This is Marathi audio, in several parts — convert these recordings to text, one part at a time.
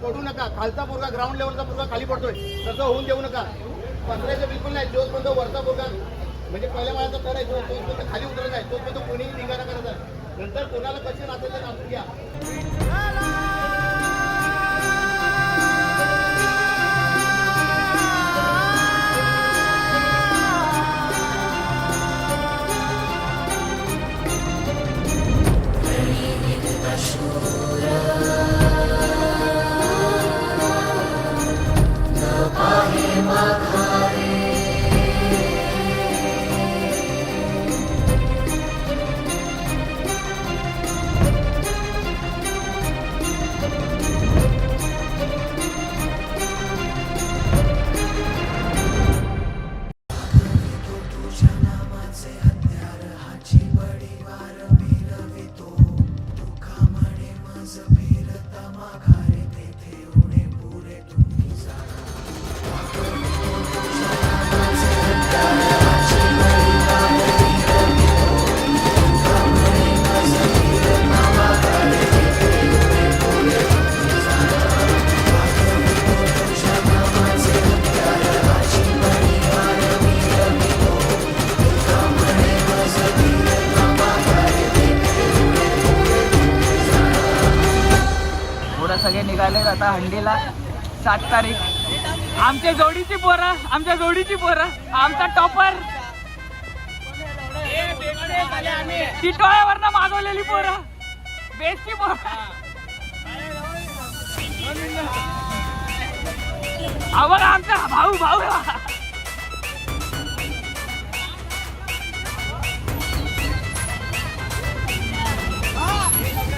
पडू नका. खालचा पोरगा ग्राउंड लेवलचा पोरगा खाली पडतोय तसं होऊन देऊ नका. पत्र्याचं बिलकुल नाही. जोपर्यंत वरचा पोरगा म्हणजे पहिल्या माळ्याचा तर आहे तोपर्यंत खाली उतरत नाही तोपर्यंत कोणीही निघाला करत आहे. नंतर कोणाला कशी नाचायचं नाचून घ्या. सगळे निघाले आता हंडीला 7 तारीख. आमच्या जोडीची पोरं आमचा टॉपर टिटोळ्यावरनं मागवलेली पोरं बेस्टची पोरं. बघ आमचा भाऊ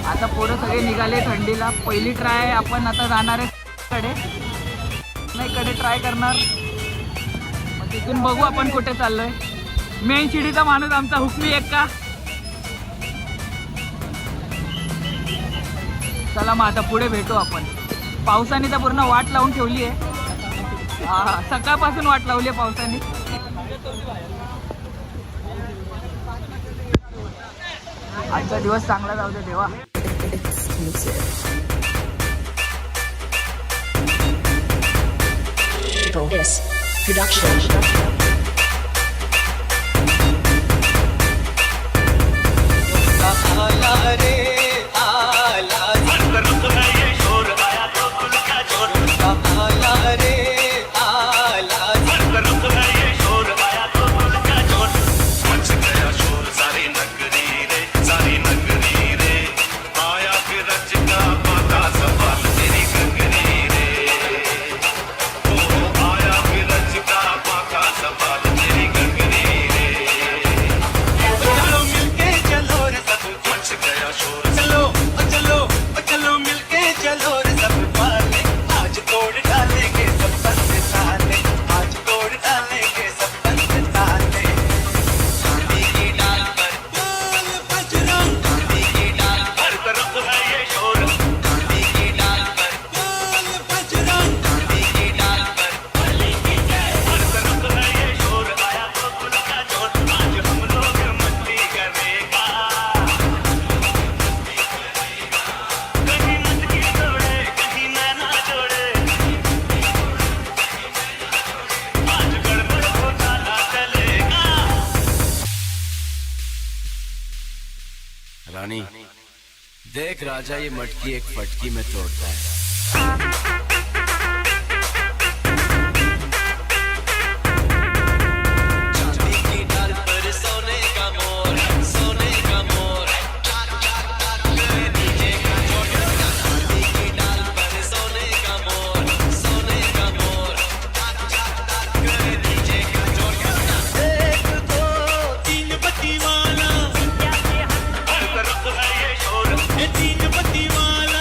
आता पोरं सगळे निघाले थंडीला. पहिली ट्राय आपण आता जाणार आहे कडे ट्राय करणार. मग तिथून बघू आपण कुठे चाललोय. मेन शिडीचा माणूस आमचा हुकमी एक्का. चला मग आता पुढे भेटू आपण. पावसाने तर पूर्ण वाट लावून ठेवली आहे. हा सकाळपासून वाट लावली आहे पावसाने. आजचा दिवस चांगला जाऊ दे देवा. This production. रानी देख राजा ये मटकी एक फटकी में तोड़ता है. तीन पत्ती वाला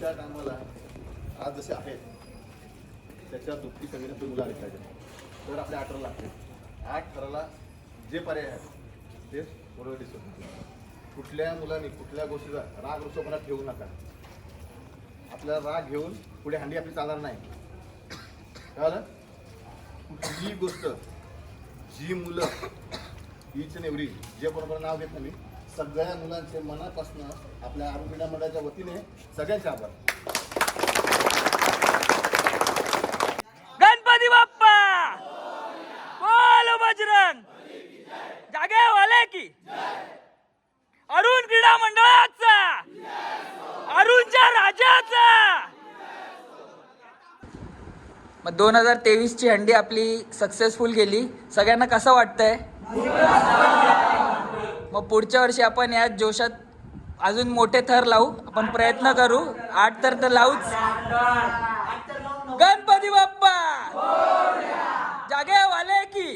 पुढच्या टायमाला आज जसे आहेत त्याच्या दुप्पटी सगळ्यांना मुलं आले पाहिजे. तर आपल्या 18 लागते. 18ला जे पर्याय आहेत ते बरोबर दिसत. कुठल्या मुलांनी कुठल्या गोष्टीचा राग रुसोपणा ठेवू नका. आपल्याला राग घेऊन पुढे हंडी आपली चालणार नाही. कळलं? कुठलीही गोष्ट जी मुलं हीच नेवरी जे बरोबर नाव घेत नाही सगळ्या मुलांचे मनापासून आपल्या आरोग्य मंडळाच्या वतीने सगळ्यांचे आभार. गणपती बाप्पा बोल बजरंग जागे वाले की अरुण क्रीडा मंडळाचा अरुणच्या राजाचा. मग 2023 ची हंडी आपली सक्सेसफुल गेली. सगळ्यांना कसं वाटतंय? मग पुढच्या वर्षी आपण या जोशात अजून मोठे थर लावू. आपण प्रयत्न करू. 8 तर लावूच. गणपती बाप्पा जागे वाले की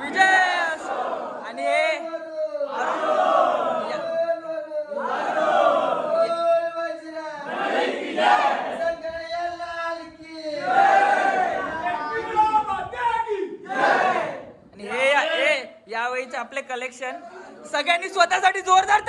विजय असो. आणि हे यावेळीचे आपले कलेक्शन सगळ्यांनी स्वतःसाठी जोरदार